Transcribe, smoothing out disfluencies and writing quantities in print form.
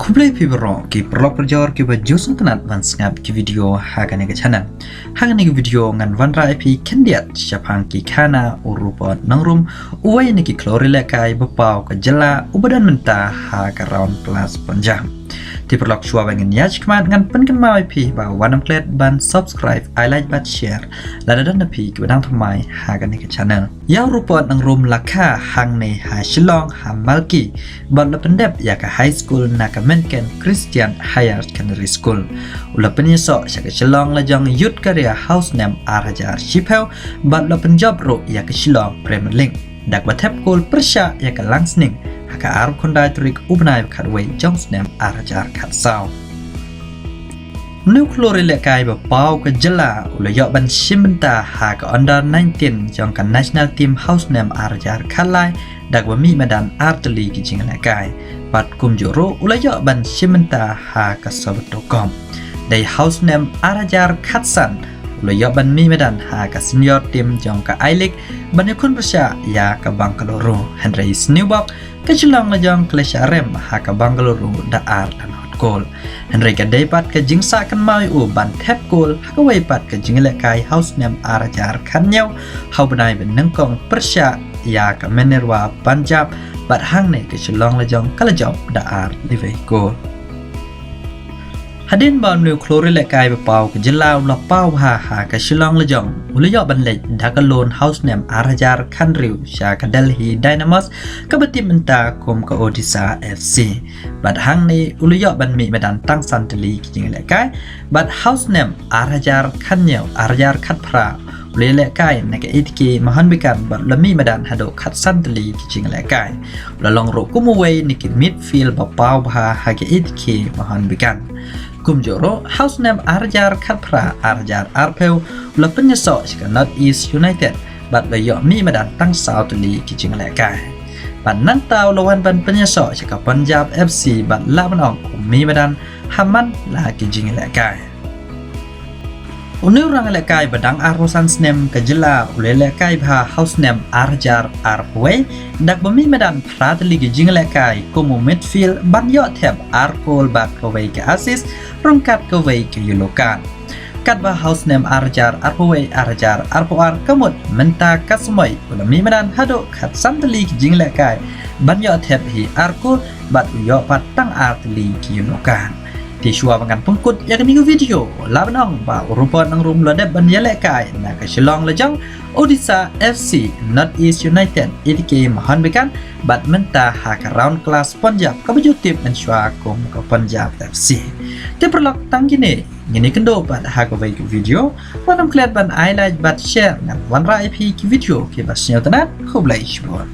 Kumplai pibro ki prolog perjor ki bajusan tenat van ngap ki video hagan ke channel. Hagan ke video ngan van ra IP kendiat syapang ki kana urupa nangrum uwai ni ki klorile kai bepau ke jela ubadan mentah ha ka round plus panjang. Di perlok shua bangin yach kmat ngan pen kan mau IP ba wanam klet ban subscribe I like bat share lada dan napi ki badang thamai hagan ke channel. Ya urupa nangrum laka hang ne ha shilong ha malki ban la pendep ya ka high school na ka Menken Christian Higher Secondary School. Ula penyesok syaka Shillong lajang youth career house name Arajar Shipel bat la penjob ro ya ke Shillong Premier League. Dak batep kul persya ya ke Langsning haka arab kondai turik ubnai kadway Jones name Arajar Katsau. Nuklori lekai bapau ke jela ula yok ban shimbenta ha ke under 19 jong kan national team house name Arajar Kalai dak bami medan arteli ki jing lekai. Pat kum joro ulayok ban shimenta ha kasobetokom. Day house name Arajar Katsan ulayok ban mi medan ha ka senior team jong ka I-League banyakun persya ya ka Bangalore. Henry Snewbok ke Shillong lajong Klesha Rem ha ka Bangalore da ar dan hot goal. Henry ka daypat ke jingsa kan mau ban tap goal ha ka waypat ke jinglekai house name Arajar Kanyau hau benai ben nengkong persya ya ka Menerwa Punjab bat hang ne ke Shillong lajong kalajop daar live go. Hadin ban nu klori lekai bepau ke jelau la pau ha ke Shillong lajong ulayok ban lej dakalon house name Arajar Khanriu sya ke Delhi Dynamos ke betim enta kom ke Odisha FC. Bat hang ne ulayok ban mi medan tang santeli ke jing lekai bat house name Arajar Khanyau Arajar Khatpra Lele kai nak itki mahan bikan bat lami medan hado khat santeli kicing lekai lalong ro kumuway niki midfield bapau ha hage itki mahan bikan kumjoro house name Arajar Khatpra Arajar Arpeu la penyeso sika North East United bat layo mi medan tang Southli kicing lekai bat nantau lawan ban penyeso sika Punjab FC bat la banong mi medan Haman la kicing lekai. Unu orang lekai badang arosan snem ke jela ule lekai bha house name Arajar Arpwe dak bami medan prateli ke jing lekai komu midfield ban yo tab Arpol bak kawai ke assist rongkat kawai ke yulokan kat bha house name Arajar Arpwe Arajar Arpoar kamut menta kasmoy ulami medan hado kat santeli ke jing lekai ban yo tab hi Arko bat yo patang arteli ke yulokan. Di shua bangan pengkut yang ni video labanong ba rupa nang rum ladep ban yalekai na ka Shillong lajang Odisha FC North East United itike mahan bekan bat menta ha ka round class Punjab ka bajutip men shua kom ka Punjab FC te perlok tang gini ngini kendo bat ha ka video wanam klet ban highlight bat share ngan wan ra IP ki video ki basnya tanat khoblai shbon